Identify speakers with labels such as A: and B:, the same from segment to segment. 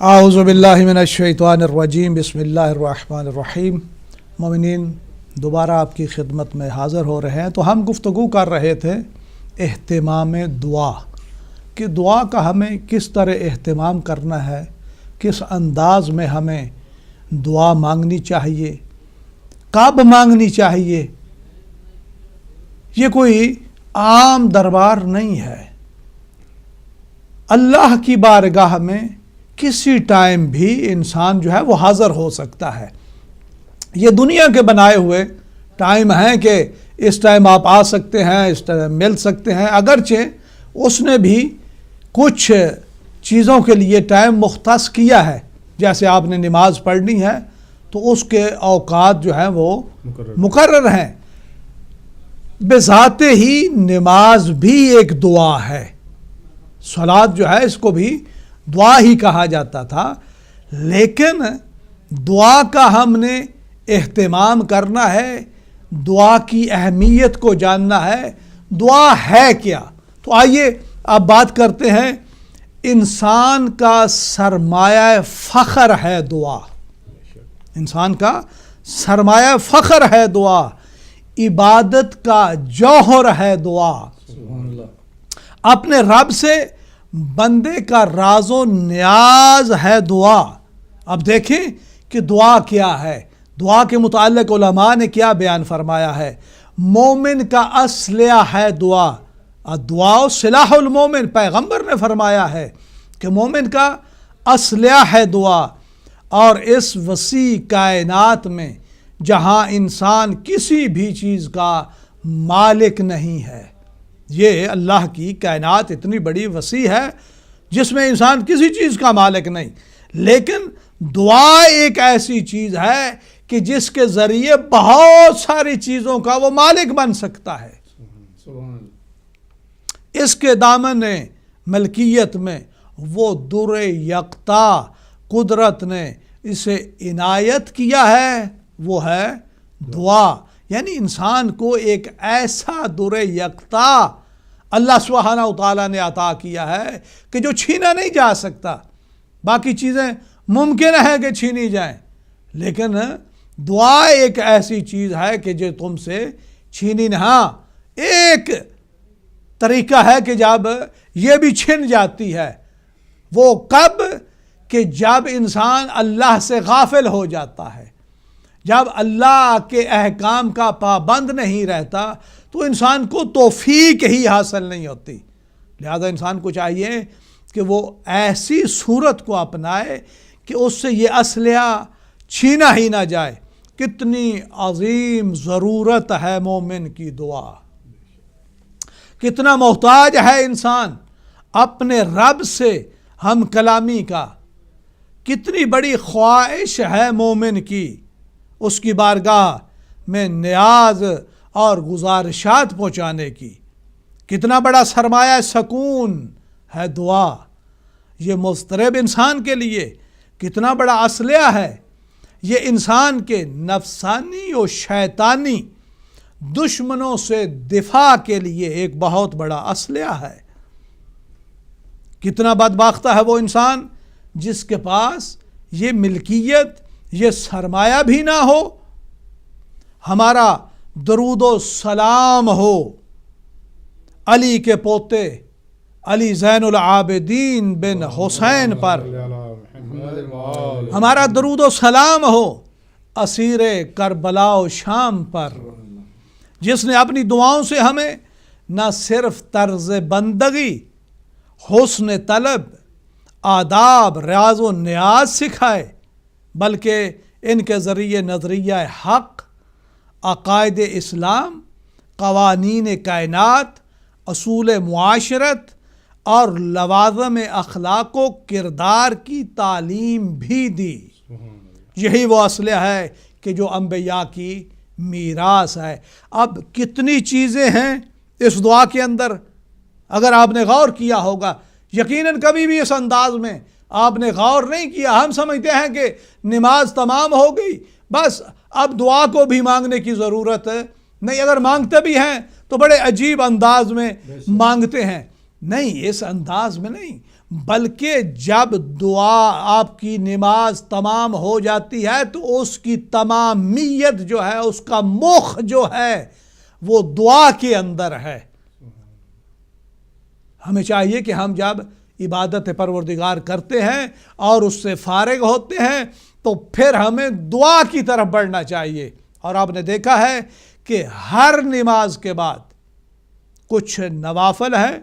A: اعوذ باللہ من الشیطان الرجیم بسم اللہ الرحمن الرحیم۔ مومنین، دوبارہ آپ کی خدمت میں حاضر ہو رہے ہیں۔ تو ہم گفتگو کر رہے تھے اہتمام دعا، کہ دعا کا ہمیں کس طرح اہتمام کرنا ہے، کس انداز میں ہمیں دعا مانگنی چاہیے، کب مانگنی چاہیے۔ یہ کوئی عام دربار نہیں ہے۔ اللہ کی بارگاہ میں کسی ٹائم بھی انسان جو ہے وہ حاضر ہو سکتا ہے۔ یہ دنیا کے بنائے ہوئے ٹائم ہیں کہ اس ٹائم آپ آ سکتے ہیں، اس ٹائم مل سکتے ہیں، اگرچہ اس نے بھی کچھ چیزوں کے لیے ٹائم مختص کیا ہے۔ جیسے آپ نے نماز پڑھنی ہے تو اس کے اوقات جو ہیں وہ مقرر ہیں۔ بذات ہی نماز بھی ایک دعا ہے۔ صلاۃ جو ہے اس کو بھی دعا ہی کہا جاتا تھا، لیکن دعا کا ہم نے اہتمام کرنا ہے، دعا کی اہمیت کو جاننا ہے۔ دعا ہے کیا؟ تو آئیے اب بات کرتے ہیں۔ انسان کا سرمایہ فخر ہے دعا۔ انسان کا سرمایہ فخر ہے دعا۔ عبادت کا جوہر ہے دعا۔ اپنے رب سے بندے کا راز و نیاز ہے دعا۔ اب دیکھیں کہ دعا کیا ہے۔ دعا کے متعلق علماء نے کیا بیان فرمایا ہے۔ مومن کا اسلحہ ہے دعا۔ الدعاء سلاح المومن، پیغمبر نے فرمایا ہے کہ مومن کا اسلحہ ہے دعا۔ اور اس وسیع کائنات میں جہاں انسان کسی بھی چیز کا مالک نہیں ہے، یہ اللہ کی کائنات اتنی بڑی وسیع ہے جس میں انسان کسی چیز کا مالک نہیں، لیکن دعا ایک ایسی چیز ہے کہ جس کے ذریعے بہت ساری چیزوں کا وہ مالک بن سکتا ہے۔ اس کے دامن ملکیت میں وہ در یکتا قدرت نے اسے عنایت کیا ہے، وہ ہے دعا۔ یعنی انسان کو ایک ایسا در یکتا اللہ سبحانہ و تعالیٰ نے عطا کیا ہے کہ جو چھینا نہیں جا سکتا۔ باقی چیزیں ممکن ہے کہ چھینی جائیں، لیکن دعا ایک ایسی چیز ہے کہ جو تم سے چھینی نہیں۔ ہاں، ایک طریقہ ہے کہ جب یہ بھی چھن جاتی ہے، وہ کب؟ کہ جب انسان اللہ سے غافل ہو جاتا ہے، جب اللہ کے احکام کا پابند نہیں رہتا تو انسان کو توفیق ہی حاصل نہیں ہوتی۔ لہذا انسان کو چاہیے کہ وہ ایسی صورت کو اپنائے کہ اس سے یہ اسلحہ چھینا ہی نہ جائے۔ کتنی عظیم ضرورت ہے مومن کی دعا، کتنا محتاج ہے انسان اپنے رب سے ہم کلامی کا، کتنی بڑی خواہش ہے مومن کی اس کی بارگاہ میں نیاز اور گزارشات پہنچانے کی۔ کتنا بڑا سرمایہ سکون ہے دعا۔ یہ مضطرب انسان کے لیے کتنا بڑا اسلحہ ہے۔ یہ انسان کے نفسانی و شیطانی دشمنوں سے دفاع کے لیے ایک بہت بڑا اسلحہ ہے۔ کتنا بدبختہ ہے وہ انسان جس کے پاس یہ ملکیت، یہ سرمایہ بھی نہ ہو۔ ہمارا درود و سلام ہو علی کے پوتے علی زین العابدین بن حسین پر، ہمارا درود و سلام ہو اسیر کربلا و شام پر، جس نے اپنی دعاؤں سے ہمیں نہ صرف طرز بندگی، حسن طلب، آداب، ریاض و نیاز سکھائے، بلکہ ان کے ذریعے نظریہ حق، عقائد اسلام، قوانین کائنات، اصول معاشرت اور لوازم اخلاق و کردار کی تعلیم بھی دی۔ یہی وہ اسلحہ ہے کہ جو انبیاء کی میراث ہے۔ اب کتنی چیزیں ہیں اس دعا کے اندر، اگر آپ نے غور کیا ہوگا۔ یقیناً کبھی بھی اس انداز میں آپ نے غور نہیں کیا۔ ہم سمجھتے ہیں کہ نماز تمام ہو گئی، بس اب دعا کو بھی مانگنے کی ضرورت نہیں۔ اگر مانگتے بھی ہیں تو بڑے عجیب انداز میں مانگتے ہیں۔ نہیں، اس انداز میں نہیں۔ بلکہ جب دعا آپ کی نماز تمام ہو جاتی ہے تو اس کی تمامیت جو ہے، اس کا مخ جو ہے وہ دعا کے اندر ہے۔ ہمیں چاہیے کہ ہم جب عبادت پروردگار کرتے ہیں اور اس سے فارغ ہوتے ہیں تو پھر ہمیں دعا کی طرف بڑھنا چاہیے۔ اور آپ نے دیکھا ہے کہ ہر نماز کے بعد کچھ نوافل ہیں،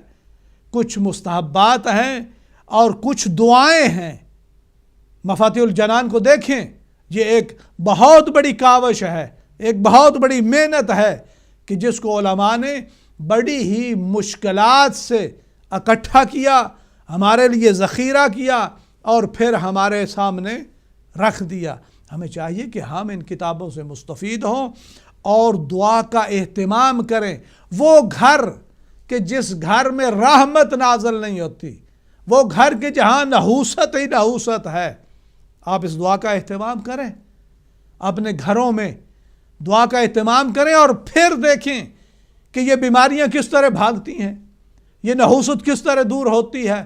A: کچھ مستحبات ہیں اور کچھ دعائیں ہیں۔ مفاتیح الجنان کو دیکھیں، یہ ایک بہت بڑی کاوش ہے، ایک بہت بڑی محنت ہے کہ جس کو علماء نے بڑی ہی مشکلات سے اکٹھا کیا، ہمارے لیے ذخیرہ کیا اور پھر ہمارے سامنے رکھ دیا۔ ہمیں چاہیے کہ ہم ان کتابوں سے مستفید ہوں اور دعا کا اہتمام کریں۔ وہ گھر کہ جس گھر میں رحمت نازل نہیں ہوتی، وہ گھر کے جہاں نحوست ہی نحوست ہے، آپ اس دعا کا اہتمام کریں، اپنے گھروں میں دعا کا اہتمام کریں اور پھر دیکھیں کہ یہ بیماریاں کس طرح بھاگتی ہیں، یہ نحوست کس طرح دور ہوتی ہے۔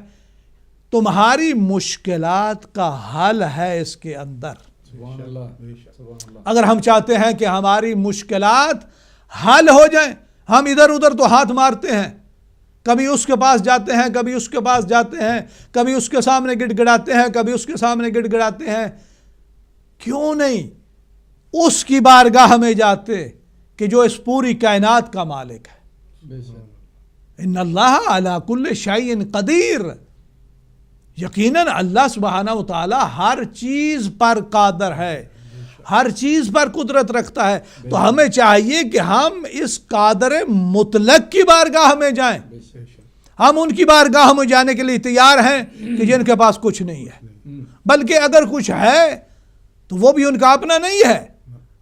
A: تمہاری مشکلات کا حل ہے اس کے اندر۔ اگر ہم چاہتے ہیں کہ ہماری مشکلات حل ہو جائیں، ہم ادھر ادھر تو ہاتھ مارتے ہیں، کبھی اس کے پاس جاتے ہیں، کبھی اس کے پاس جاتے ہیں، کبھی اس کے سامنے گڑ گڑاتے ہیں، کبھی اس کے سامنے گڑ گڑاتے ہیں۔ کیوں نہیں اس کی بارگاہ میں جاتے کہ جو اس پوری کائنات کا مالک ہے؟ ان اللہ علی کل شیء قدیر، یقیناً اللہ سبحانہ و تعالی ہر چیز پر قادر ہے، ہر چیز پر قدرت رکھتا ہے۔ تو ہمیں چاہیے کہ ہم اس قادر مطلق کی بارگاہ میں جائیں۔ ہم ان کی بارگاہ میں جانے کے لیے تیار ہیں کہ جن کے پاس کچھ نہیں ہے، بلکہ اگر کچھ ہے تو وہ بھی ان کا اپنا نہیں ہے،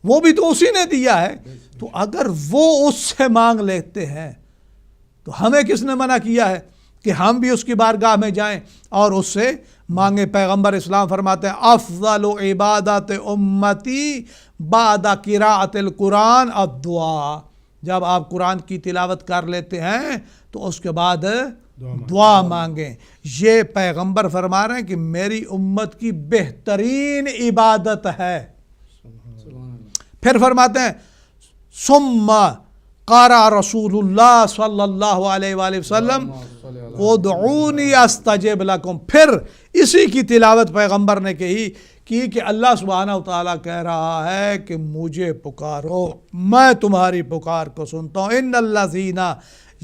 A: وہ بھی تو اسی نے دیا ہے۔ تو اگر وہ اس سے مانگ لیتے ہیں تو ہمیں کس نے منع کیا ہے کہ ہم بھی اس کی بارگاہ میں جائیں اور اس سے مانگے؟ پیغمبر اسلام فرماتے ہیں افضل عبادت امتی بعد قراءت القرآن الدعاء۔ جب آپ قرآن کی تلاوت کر لیتے ہیں تو اس کے بعد دعا مانگیں۔ یہ پیغمبر فرما رہے ہیں کہ میری امت کی بہترین عبادت ہے۔ پھر فرماتے ہیں ثم قال رسول اللہ صلی اللہ علیہ وآلہ وسلم ادعونی استجب لکم۔ پھر اسی کی تلاوت پیغمبر نے کی کہ اللہ سبحانہ و تعالیٰ کہہ رہا ہے کہ مجھے پکارو، میں تمہاری پکار کو سنتا ہوں۔ ان الذین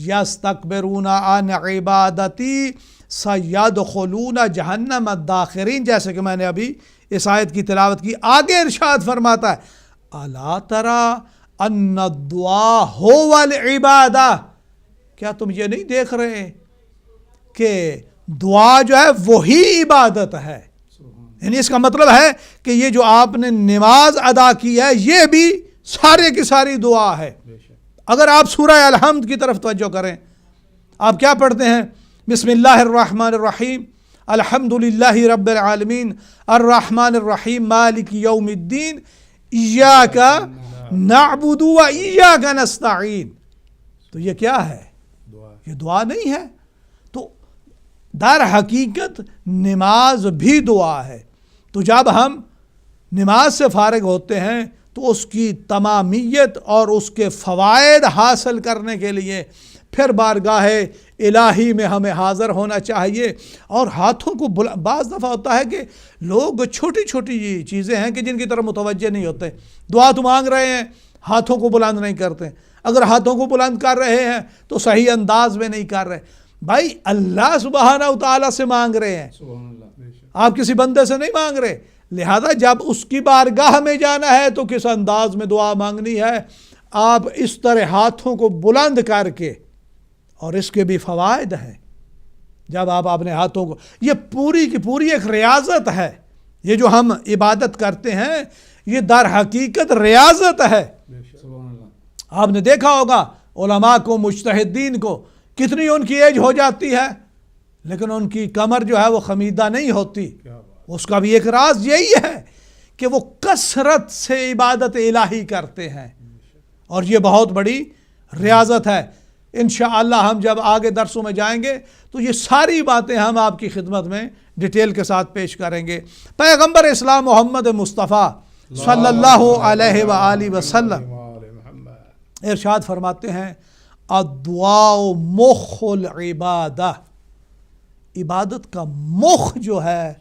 A: یستکبرون عن عبادتی سیدخلون جہنم داخرین، جیسے کہ میں نے ابھی اس آیت کی تلاوت کی۔ آگے ارشاد فرماتا ہے الا تری ان الدعاء هو العبادہ، کیا تم یہ نہیں دیکھ رہے کہ دعا جو ہے وہی عبادت ہے؟ یعنی اس کا مطلب ہے کہ یہ جو آپ نے نماز ادا کی ہے یہ بھی سارے کی ساری دعا ہے۔ اگر آپ سورہ الحمد کی طرف توجہ کریں، آپ کیا پڑھتے ہیں؟ بسم اللہ الرحمن الرحیم الحمد للہ رب العالمین الرحمن الرحیم مالک یوم الدین ایاک نعبد و ایاک نستعین۔ تو یہ کیا ہے؟ یہ دعا نہیں ہے؟ تو در حقیقت نماز بھی دعا ہے۔ تو جب ہم نماز سے فارغ ہوتے ہیں تو اس کی تمامیت اور اس کے فوائد حاصل کرنے کے لیے پھر بارگاہ الہی میں ہمیں حاضر ہونا چاہیے۔ اور ہاتھوں کو بعض دفعہ ہوتا ہے کہ لوگ چھوٹی چھوٹی چیزیں ہیں کہ جن کی طرف متوجہ نہیں ہوتے۔ دعا تو مانگ رہے ہیں، ہاتھوں کو بلند نہیں کرتے۔ اگر ہاتھوں کو بلند کر رہے ہیں تو صحیح انداز میں نہیں کر رہے۔ بھائی اللہ سبحانہ و تعالیٰ سے مانگ رہے ہیں، آپ کسی بندے سے نہیں مانگ رہے، لہذا جب اس کی بارگاہ میں جانا ہے تو کس انداز میں دعا مانگنی ہے؟ آپ اس طرح ہاتھوں کو بلند کر کے، اور اس کے بھی فوائد ہیں۔ جب آپ اپنے ہاتھوں کو، یہ پوری کی پوری ایک ریاضت ہے، یہ جو ہم عبادت کرتے ہیں یہ در حقیقت ریاضت ہے۔ آپ نے دیکھا ہوگا علماء کو، مجتہدین کو، کتنی ان کی ایج ہو جاتی ہے لیکن ان کی کمر جو ہے وہ خمیدہ نہیں ہوتی۔ اس کا بھی ایک راز یہی ہے کہ وہ کثرت سے عبادت الہی کرتے ہیں، اور یہ بہت بڑی ریاضت ہے۔ انشاءاللہ ہم جب آگے درسوں میں جائیں گے تو یہ ساری باتیں ہم آپ کی خدمت میں ڈیٹیل کے ساتھ پیش کریں گے۔ پیغمبر اسلام محمد مصطفیٰ صلی اللہ علیہ وآلہ وسلم ارشاد فرماتے ہیں الدعاء مخ العبادہ، عبادت کا مخ جو ہے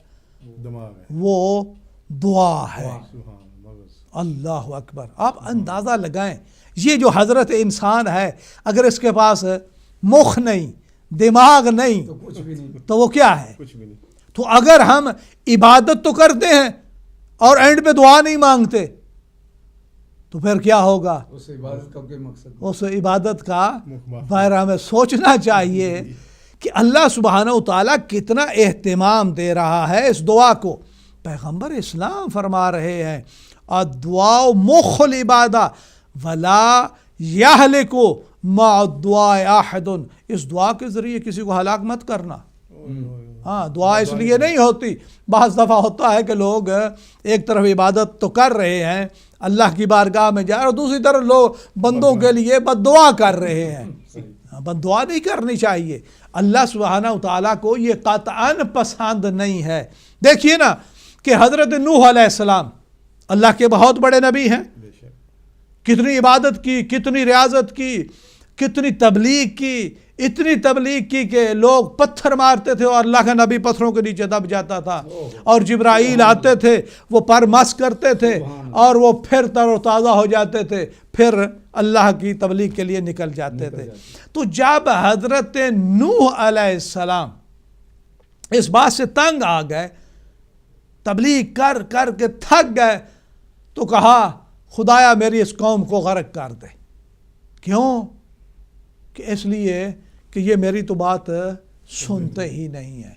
A: وہ دعا ہے۔ اللہ اکبر، آپ اندازہ لگائیں یہ جو حضرت انسان ہے اگر اس کے پاس مخ نہیں، دماغ نہیں تو وہ کیا ہے؟ تو اگر ہم عبادت تو کرتے ہیں اور اینڈ پہ دعا نہیں مانگتے تو پھر کیا ہوگا؟ اس عبادت کا بارے ہمیں سوچنا چاہیے کہ اللہ سبحانہ وتعالیٰ کتنا اہتمام دے رہا ہے اس دعا کو۔ پیغمبر اسلام فرما رہے ہیں الدعاء مخ العبادہ ولا یہلک مع الدعاء احد، اس دعا کے ذریعے کسی کو ہلاک مت کرنا۔ ہاں، دعا اس لیے نہیں ہوتی، بعض دفعہ ہوتا ہے کہ لوگ ایک طرف عبادت تو کر رہے ہیں اللہ کی بارگاہ میں جا رہے اور دوسری طرف لوگ بندوں کے لیے بد دعا کر رہے ہیں۔ بد دعا نہیں کرنی چاہیے، اللہ سبحانہ وتعالیٰ کو یہ قطعاً پسند نہیں ہے۔ دیکھیے نا کہ حضرت نوح علیہ السلام اللہ کے بہت بڑے نبی ہیں، کتنی عبادت کی، کتنی ریاضت کی، کتنی تبلیغ کی، اتنی تبلیغ کی کہ لوگ پتھر مارتے تھے اور اللہ کا نبی پتھروں کے نیچے دب جاتا تھا، اور جبرائیل آتے تھے وہ پر مس کرتے تھے اور وہ پھر تر و تازہ ہو جاتے تھے، پھر اللہ کی تبلیغ کے لیے نکل جاتے تھے۔ تو جب حضرت نوح علیہ السلام اس بات سے تنگ آ گئے، تبلیغ کر کر کے تھک گئے، تو کہا خدایا میری اس قوم کو غرق کر دے۔ کیوں؟ کہ اس لیے کہ یہ میری تو بات سنتے ہی نہیں ہے۔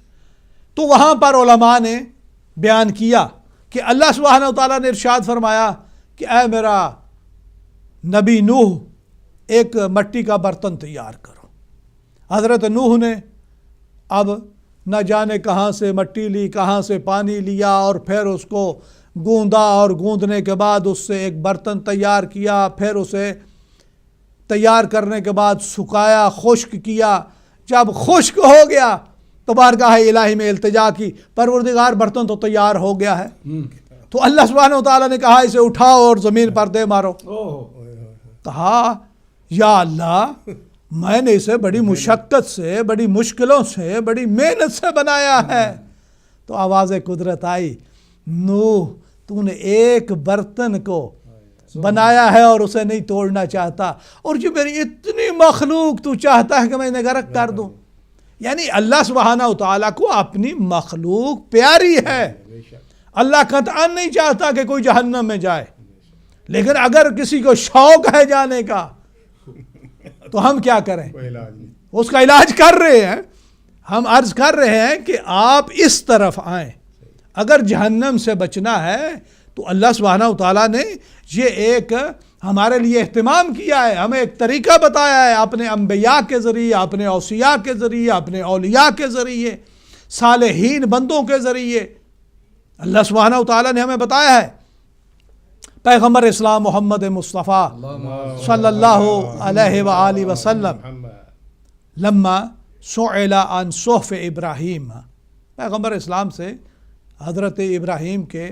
A: تو وہاں پر علماء نے بیان کیا کہ اللہ سبحانہ وتعالیٰ نے ارشاد فرمایا کہ اے میرا نبی نوح ایک مٹی کا برتن تیار کرو۔ حضرت نوح نے اب نہ جانے کہاں سے مٹی لی، کہاں سے پانی لیا، اور پھر اس کو گوندا، اور گوندنے کے بعد اس سے ایک برتن تیار کیا، پھر اسے تیار کرنے کے بعد سکھایا، خشک کیا۔ جب خشک ہو گیا تو بارگاہ الہی میں التجا کی، پروردگار برتن تو تیار ہو گیا ہے۔ تو اللہ سبحانہ وتعالیٰ نے کہا اسے اٹھاؤ اور زمین پر دے مارو۔ کہا یا اللہ میں نے اسے بڑی مشقت سے، بڑی مشکلوں سے، بڑی محنت سے بنایا ہے۔ تو آواز قدرت آئی، نوح تو نے ایک برتن کو بنایا ہے اور اسے نہیں توڑنا چاہتا، اور جو میری اتنی مخلوق تو چاہتا ہے کہ میں انہیں غرق کر دوں۔ یعنی اللہ سبحانہ وتعالیٰ کو اپنی مخلوق پیاری ہے۔ اللہ قطعاً نہیں چاہتا کہ کوئی جہنم میں جائے، لیکن اگر کسی کو شوق ہے جانے کا تو ہم کیا کریں؟ اس کا علاج کر رہے ہیں۔ ہم عرض کر رہے ہیں کہ آپ اس طرف آئیں۔ اگر جہنم سے بچنا ہے تو اللہ سبحانہ وتعالیٰ نے یہ ایک ہمارے لیے اہتمام کیا ہے، ہمیں ایک طریقہ بتایا ہے اپنے انبیاء کے ذریعے، اپنے اوصیاء کے ذریعے، اپنے اولیاء کے ذریعے، صالحین بندوں کے ذریعے اللہ سبحانہ وتعالیٰ نے ہمیں بتایا ہے۔ پیغمبر اسلام محمد مصطفیٰ صلی اللہ علیہ وآلہ وسلم لما سئل عن صحف ابراہیم، پیغمبر اسلام سے حضرت ابراہیم کے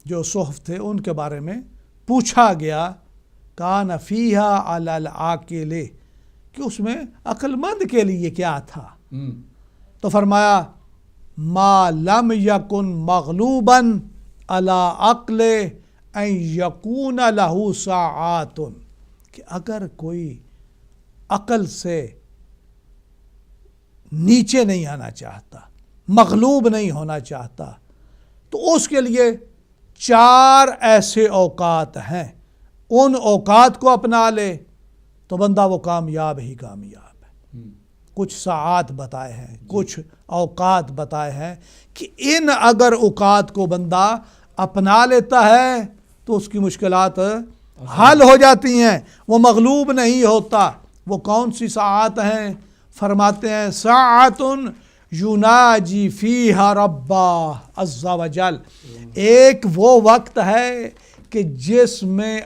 A: جو صحف تھے ان کے بارے میں پوچھا گیا، کان فیہا علی العاقل، کہ اس میں عقل مند کے لیے کیا تھا؟ تو فرمایا ما لم یکن مغلوبا علی عقل ان یکون لہ ساعات، کہ اگر کوئی عقل سے نیچے نہیں آنا چاہتا، مغلوب نہیں ہونا چاہتا، تو اس کے لیے 4 ایسے اوقات ہیں، ان اوقات کو اپنا لے تو بندہ وہ کامیاب ہی کامیاب ہے۔ کچھ ساعات بتائے ہیں، کچھ اوقات بتائے ہیں کہ ان اگر اوقات کو بندہ اپنا لیتا ہے تو اس کی مشکلات حل ہو جاتی ہیں، وہ مغلوب نہیں ہوتا۔ وہ کون سی ساعات ہیں؟ فرماتے ہیں ساعت یناجی فیہا ربہ عز وجل، ایک وہ وقت ہے کہ جس میں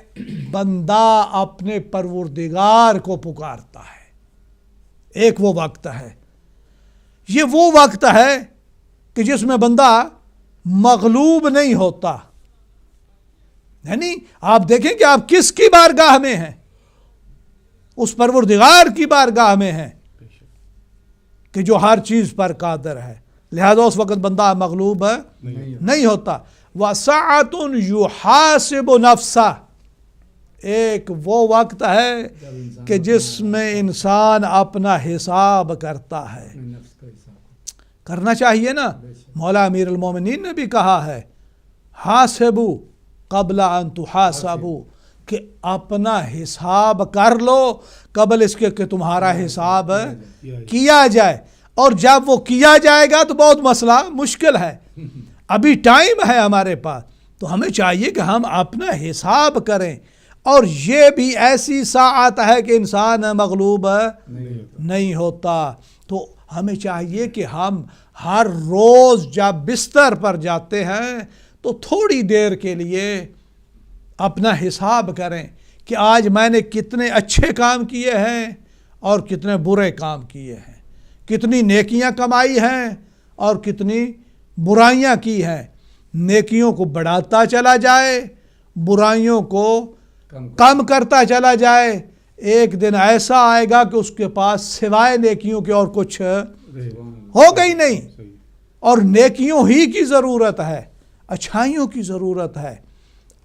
A: بندہ اپنے پروردگار کو پکارتا ہے۔ ایک وہ وقت ہے، یہ وہ وقت ہے کہ جس میں بندہ مغلوب نہیں ہوتا. یعنی آپ دیکھیں کہ آپ کس کی بارگاہ میں ہیں، اس پروردگار کی بارگاہ میں ہیں کہ جو ہر چیز پر قادر ہے. لہذا اس وقت بندہ مغلوب نہیں ہوتا. وَسَعَةٌ يُحَاسِبُ نَفْسَهُ، ایک وہ وقت ہے کہ جس میں انسان اپنا حساب کرتا ہے. کرنا چاہیے نا. مولا امیر المومنین نے بھی کہا ہے حاسبو قبل ان تحاسبو، کہ اپنا حساب کر لو قبل اس کے کہ تمہارا حساب کیا جائے. اور جب وہ کیا جائے گا تو بہت مسئلہ مشکل ہے. ابھی ٹائم ہے ہمارے پاس، تو ہمیں چاہیے کہ ہم اپنا حساب کریں. اور یہ بھی ایسی ساعت ہے کہ انسان مغلوب نہیں ہوتا. تو ہمیں چاہیے کہ ہم ہر روز جب بستر پر جاتے ہیں تو تھوڑی دیر کے لیے اپنا حساب کریں کہ آج میں نے کتنے اچھے کام کیے ہیں اور کتنے برے کام کیے ہیں، کتنی نیکیاں کمائی ہیں اور کتنی برائیاں کی ہیں. نیکیوں کو بڑھاتا چلا جائے، برائیوں کو کم کرتا چلا جائے. ایک دن ایسا آئے گا کہ اس کے پاس سوائے نیکیوں کے اور کچھ ہوگا ہی نہیں، اور نیکیوں ہی کی ضرورت ہے، اچھائیوں کی ضرورت ہے.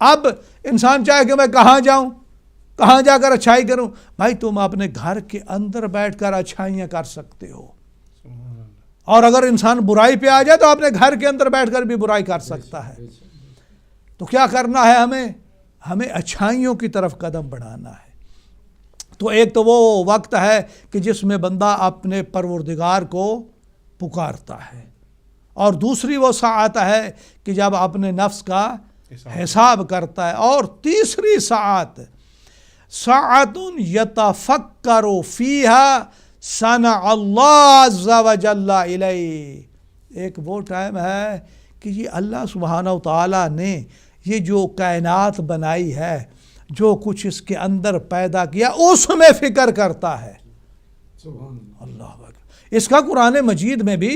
A: اب انسان چاہے کہ میں کہاں جاؤں، کہاں جا کر اچھائی کروں. بھائی تم اپنے گھر کے اندر بیٹھ کر اچھائیاں کر سکتے ہو، اور اگر انسان برائی پہ آ جائے تو اپنے گھر کے اندر بیٹھ کر بھی برائی کر سکتا ہے. تو کیا کرنا ہے ہمیں اچھائیوں کی طرف قدم بڑھانا ہے. تو ایک تو وہ وقت ہے کہ جس میں بندہ اپنے پروردگار کو پکارتا ہے، اور دوسری وہ ساعت ہے کہ جب اپنے نفس کا حساب کرتا ہے. اور تیسری ساعت ساعت یتفکر فیہا صنع اللہ عز وجل الیہ، ایک وہ ٹائم ہے کہ یہ اللہ سبحانہ و تعالیٰ نے یہ جو کائنات بنائی ہے، جو کچھ اس کے اندر پیدا کیا، اس میں فکر کرتا ہے. اللہ اکبر. اس کا قرآن مجید میں بھی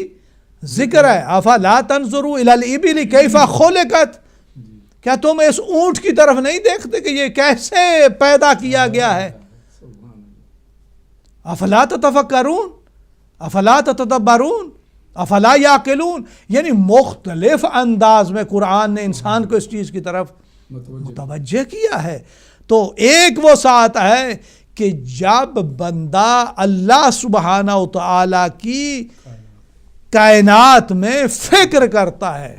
A: ذکر ہے. افلا تنظروا الی الابل کیف خلقت، کیا تم اس اونٹ کی طرف نہیں دیکھتے کہ یہ کیسے پیدا کیا گیا ہے. افلا تتفکرون افلا تتدبرون افلا یعقلون، یعنی مختلف انداز میں قرآن نے انسان کو اس چیز کی طرف متوجہ کیا ہے. تو ایک وہ ساعت ہے کہ جب بندہ اللہ سبحانہ و تعالی کی کائنات میں فکر کرتا ہے.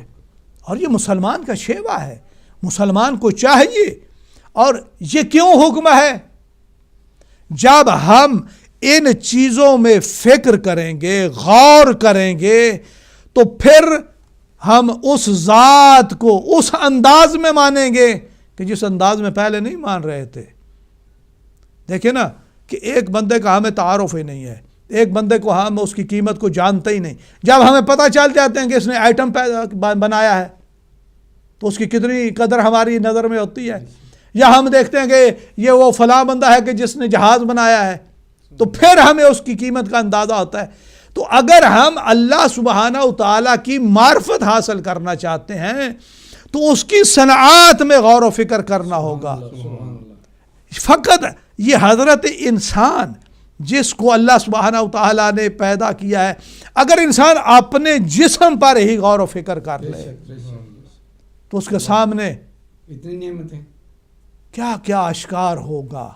A: اور یہ مسلمان کا شیوا ہے، مسلمان کو چاہیے. اور یہ کیوں حکم ہے؟ جب ہم ان چیزوں میں فکر کریں گے، غور کریں گے، تو پھر ہم اس ذات کو اس انداز میں مانیں گے کہ جس انداز میں پہلے نہیں مان رہے تھے. دیکھیں نا کہ ایک بندے کا ہمیں تعارف ہی نہیں ہے، ایک بندے کو ہم اس کی قیمت کو جانتے ہی نہیں. جب ہمیں پتہ چل جاتے ہیں کہ اس نے آئٹم بنایا ہے تو اس کی کتنی قدر ہماری نظر میں ہوتی ہے. یا ہم دیکھتے ہیں کہ یہ وہ فلاں بندہ ہے کہ جس نے جہاز بنایا ہے، تو پھر ہمیں اس کی قیمت کا اندازہ ہوتا ہے. تو اگر ہم اللہ سبحانہ و تعالیٰ کی معرفت حاصل کرنا چاہتے ہیں تو اس کی صنعات میں غور و فکر کرنا ہوگا. فقط یہ حضرت انسان جس کو اللہ سبحانہ و تعالیٰ نے پیدا کیا ہے، اگر انسان اپنے جسم پر ہی غور و فکر کر لے تو اس کے سامنے
B: اتنی نعمتیں
A: کیا کیا اشکار ہوگا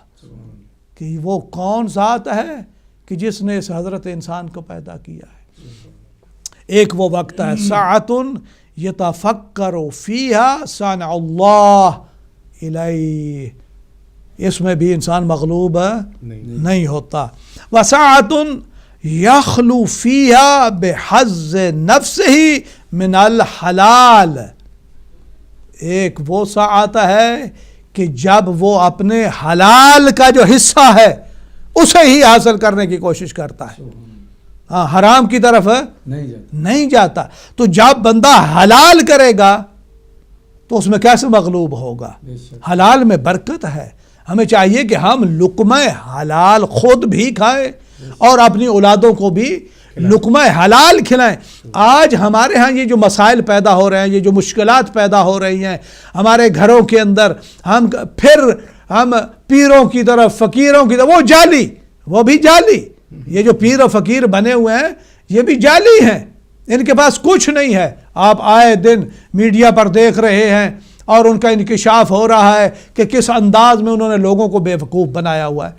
A: کہ وہ کون ذات ہے کہ جس نے اس حضرت انسان کو پیدا کیا ہے. ایک وہ وقت ہے ساعت یتفکر فیہا صنع اللہ الیہ، اس میں بھی انسان مغلوب نہیں ہوتا. وساعت یخلو فیہا بحظ نفسہ من الحلال، ایک وہ ساعت ہے کہ جب وہ اپنے حلال کا جو حصہ ہے اسے ہی حاصل کرنے کی کوشش کرتا ہے، حرام کی طرف نہیں جاتا. تو جب بندہ حلال کرے گا تو اس میں کیسے مغلوب ہوگا؟ حلال میں برکت ہے. ہمیں چاہیے کہ ہم لقمہ حلال خود بھی کھائیں اور اپنی اولادوں کو بھی لقمہ حلال کھلائیں. آج ہمارے ہاں یہ جو مسائل پیدا ہو رہے ہیں، یہ جو مشکلات پیدا ہو رہی ہیں ہمارے گھروں کے اندر، ہم پیروں کی طرف، فقیروں کی طرف، وہ جعلی، وہ بھی جعلی. یہ جو پیر و فقیر بنے ہوئے ہیں یہ بھی جعلی ہیں، ان کے پاس کچھ نہیں ہے. آپ آئے دن میڈیا پر دیکھ رہے ہیں اور ان کا انکشاف ہو رہا ہے کہ کس انداز میں انہوں نے لوگوں کو بیوقوف بنایا ہوا ہے.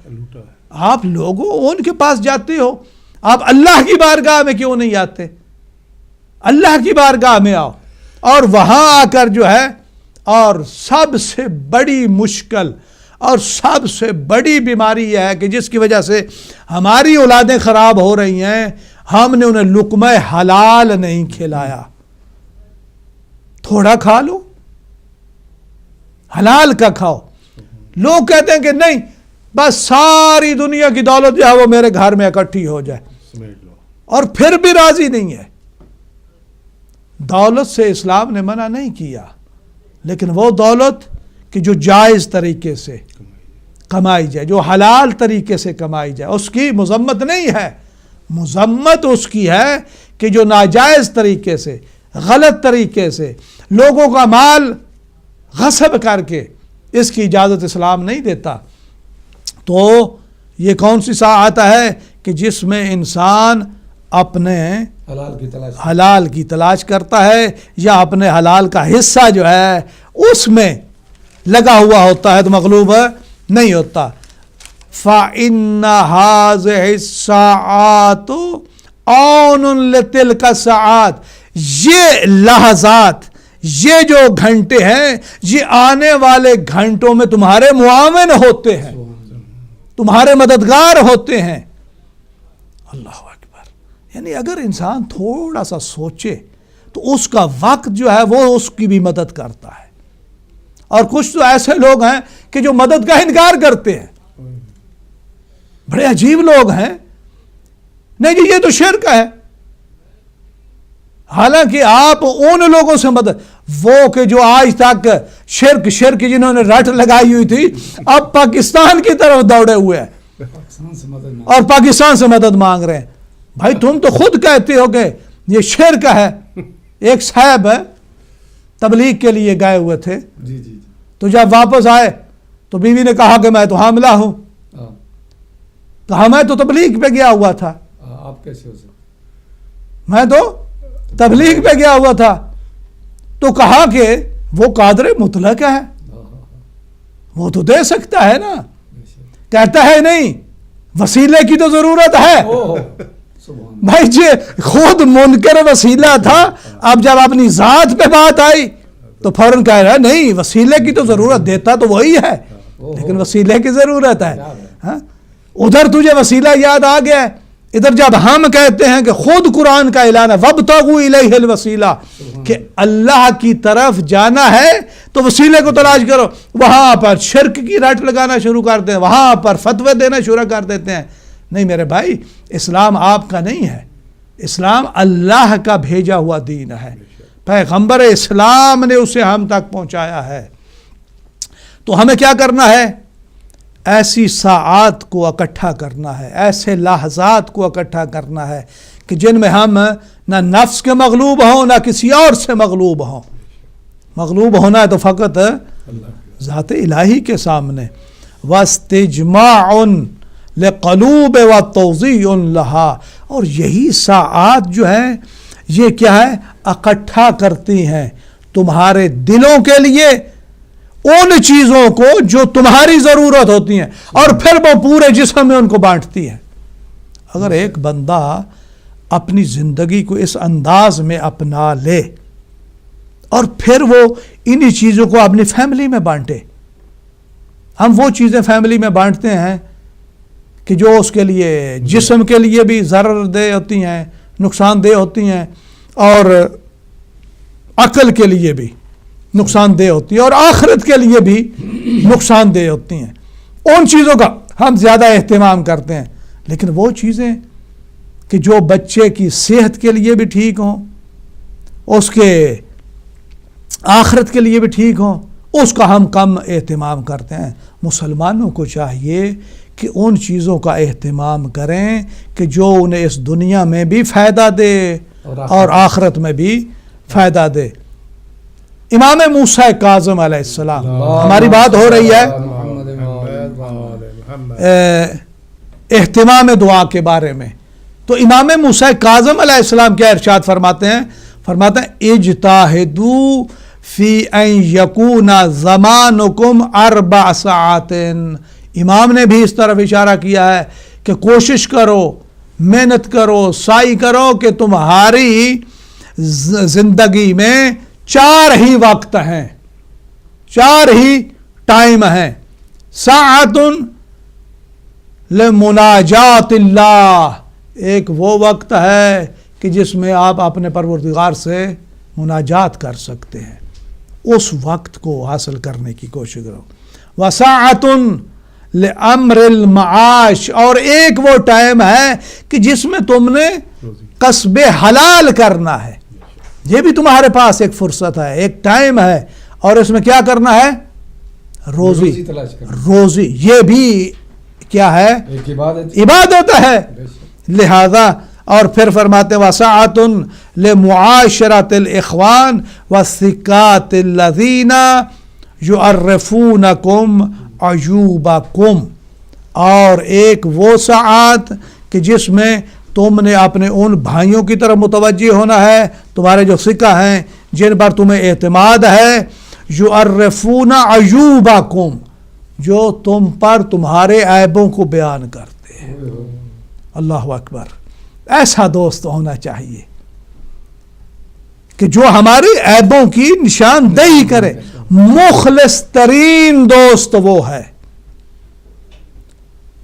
A: آپ لوگوں ان کے پاس جاتے ہو، آپ اللہ کی بارگاہ میں کیوں نہیں آتے؟ اللہ کی بارگاہ میں آؤ. اور وہاں آ کر جو ہے، اور سب سے بڑی مشکل اور سب سے بڑی بیماری یہ ہے کہ جس کی وجہ سے ہماری اولادیں خراب ہو رہی ہیں، ہم نے انہیں لقمہ حلال نہیں کھلایا. تھوڑا کھا لو، حلال کا کھاؤ. لوگ کہتے ہیں کہ نہیں، بس ساری دنیا کی دولت جو ہے وہ میرے گھر میں اکٹھی ہو جائے، اور پھر بھی راضی نہیں ہے. دولت سے اسلام نے منع نہیں کیا، لیکن وہ دولت کہ جو جائز طریقے سے کمائی جائے، جو حلال طریقے سے کمائی جائے، اس کی مذمت نہیں ہے. مذمت اس کی ہے کہ جو ناجائز طریقے سے، غلط طریقے سے لوگوں کا مال غصب کر کے، اس کی اجازت اسلام نہیں دیتا. تو یہ کون سی ساعت ہے کہ جس میں انسان اپنے حلال کی تلاش کرتا ہے، یا اپنے حلال کا حصہ جو ہے اس میں لگا ہوا ہوتا ہے تو مغلوب نہیں ہوتا. فَإِنَّ هَذِهِ السَّاعَاتُ عَوْنٌ لِتِلْكَ السَّاعَاتِ، یہ لحظات، یہ جو گھنٹے ہیں، یہ آنے والے گھنٹوں میں تمہارے معاون ہوتے ہیں، تمہارے مددگار ہوتے ہیں. اللہ اکبر. یعنی اگر انسان تھوڑا سا سوچے تو اس کا وقت جو ہے وہ اس کی بھی مدد کرتا ہے. اور کچھ تو ایسے لوگ ہیں کہ جو مدد کا انکار کرتے ہیں، بڑے عجیب لوگ ہیں. نہیں جی یہ تو شرک ہے. حالانکہ آپ ان لوگوں سے مدد، وہ کہ جو آج تک شرک جنہوں نے رٹ لگائی ہوئی تھی، اب پاکستان کی طرف دوڑے ہوئے ہیں اور پاکستان سے مدد مانگ رہے ہیں. بھائی تم تو خود کہتے ہو کہ یہ شرک ہے. ایک صاحب تبلیغ کے لیے گئے ہوئے تھے، تو جب واپس آئے تو بیوی نے کہا کہ میں تو حاملہ ہوں. کہا میں تو تبلیغ پہ گیا ہوا تھا.
B: آپ کیسے ہو سکتے؟
A: میں تو تبلیغ پہ گیا ہوا تھا. تو کہا کہ وہ قادر مطلق ہے، وہ تو دے سکتا ہے نا. کہتا ہے نہیں، وسیلے کی تو ضرورت ہے. بھائی جی خود منکر وسیلہ تھا، اب جب اپنی ذات پہ بات آئی تو فوراً کہہ رہا ہے نہیں وسیلے کی تو ضرورت، دیتا تو وہی ہے لیکن وسیلے کی ضرورت ہے. ادھر تجھے وسیلہ یاد آ گیا ہے، ادھر جب ہم کہتے ہیں کہ خود قرآن کا اعلان ہے وَابْتَغُوا إِلَيْهِ الْوَسِيلَةَ، کہ اللہ کی طرف جانا ہے تو وسیلے کو تلاش کرو. وہاں پر شرک کی رٹ لگانا شروع کر دیں، وہاں پر فتوے دینا شروع کر دیتے ہیں. نہیں میرے بھائی، اسلام آپ کا نہیں ہے، اسلام اللہ کا بھیجا ہوا دین ہے. پیغمبر اسلام نے اسے ہم تک پہنچایا ہے. تو ہمیں کیا کرنا ہے؟ ایسی ساعات کو اکٹھا کرنا ہے، ایسے لحظات کو اکٹھا کرنا ہے کہ جن میں ہم نہ نفس کے مغلوب ہوں نہ کسی اور سے مغلوب ہوں. مغلوب ہونا ہے تو فقط ذات الہی کے سامنے. وَاسْتِجْمَاعٌ لِقَلُوبِ وَتَوْضِيٌ لَهَا، اور یہی ساعات جو ہیں یہ کیا ہے؟ اکٹھا کرتی ہیں تمہارے دلوں کے لیے ان چیزوں کو جو تمہاری ضرورت ہوتی ہیں، اور پھر وہ پورے جسم میں ان کو بانٹتی ہیں. اگر ایک بندہ اپنی زندگی کو اس انداز میں اپنا لے اور پھر وہ انہی چیزوں کو اپنی فیملی میں بانٹے. ہم وہ چیزیں فیملی میں بانٹتے ہیں کہ جو اس کے لیے جسم کے لیے بھی ضرر دہ ہوتی ہیں، نقصان دہ ہوتی ہیں، اور عقل کے لیے بھی نقصان دہ ہوتی ہے، اور آخرت کے لیے بھی نقصان دہ ہوتی ہیں. ان چیزوں کا ہم زیادہ اہتمام کرتے ہیں. لیکن وہ چیزیں کہ جو بچے کی صحت کے لیے بھی ٹھیک ہوں، اس کے آخرت کے لیے بھی ٹھیک ہوں، اس کا ہم کم اہتمام کرتے ہیں. مسلمانوں کو چاہیے کہ ان چیزوں کا اہتمام کریں کہ جو انہیں اس دنیا میں بھی فائدہ دے اور آخرت میں بھی فائدہ دے۔ امام موسیٰ کاظم علیہ السلام، ہماری بات ہو رہی ہے اہتمام دعا کے بارے میں، تو امام موسیٰ کاظم علیہ السلام کیا ارشاد فرماتے ہیں؟ فرماتے ہیں اجتہدوا فی ان یکون زمانکم 4 ساعات۔ امام نے بھی اس طرف اشارہ کیا ہے کہ کوشش کرو، محنت کرو، سعی کرو کہ تمہاری زندگی میں 4 ہی وقت ہیں، 4 ہی ٹائم ہیں۔ ساعت لمناجات اللہ، ایک وہ وقت ہے کہ جس میں آپ اپنے پروردگار سے مناجات کر سکتے ہیں، اس وقت کو حاصل کرنے کی کوشش کرو۔ وساعت لامر المعاش، اور ایک وہ ٹائم ہے کہ جس میں تم نے کسب حلال کرنا ہے، یہ بھی تمہارے پاس ایک فرصت ہے، ایک ٹائم ہے، اور اس میں کیا کرنا ہے؟ روزی، یہ بھی کیا ہے؟ عبادت ہے۔ لہذا اور پھر فرماتے وساعت لمعاشرۃ الاخوان والثقات الذین یعرفونکم عیوبکم، اور ایک وہ ساعت کہ جس میں تم نے اپنے ان بھائیوں کی طرف متوجہ ہونا ہے، تمہارے جو ثقہ ہیں، جن پر تمہیں اعتماد ہے، یعرفون عیوبکم، جو تم پر تمہارے عیبوں کو بیان کرتے ہیں۔ اللہ اکبر، ایسا دوست ہونا چاہیے کہ جو ہماری عیبوں کی نشاندہی کرے۔ مخلص ترین دوست وہ ہے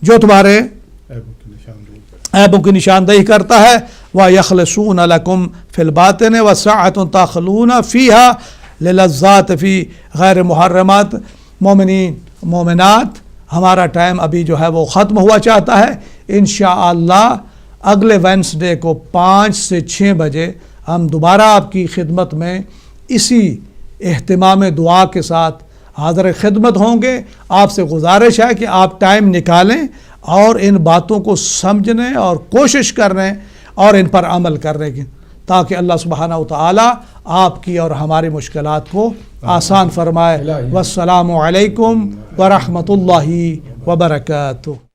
A: جو تمہارے عیبوں کی نشاندہی کرتا ہے۔ وَيَخْلِصُونَ لَكُمْ فِي الْبَاطِنِ وَسَاعَةٌ تَخْلُونَ فِيهَا لِلَذَّاتِ فِي غیر محرمات۔ مومنین مومنات، ہمارا ٹائم ابھی جو ہے وہ ختم ہوا چاہتا ہے۔ انشاءاللہ اگلے وینسڈے کو 5 سے 6 بجے ہم دوبارہ آپ کی خدمت میں اسی اہتمام دعا کے ساتھ حاضر خدمت ہوں گے۔ آپ سے گزارش ہے کہ آپ ٹائم نکالیں اور ان باتوں کو سمجھنے اور کوشش کرنے اور ان پر عمل کرنے کی، تاکہ اللہ سبحانہ و تعالی آپ کی اور ہماری مشکلات کو آسان فرمائے۔ والسلام علیکم ورحمۃ اللہ وبرکاتہ۔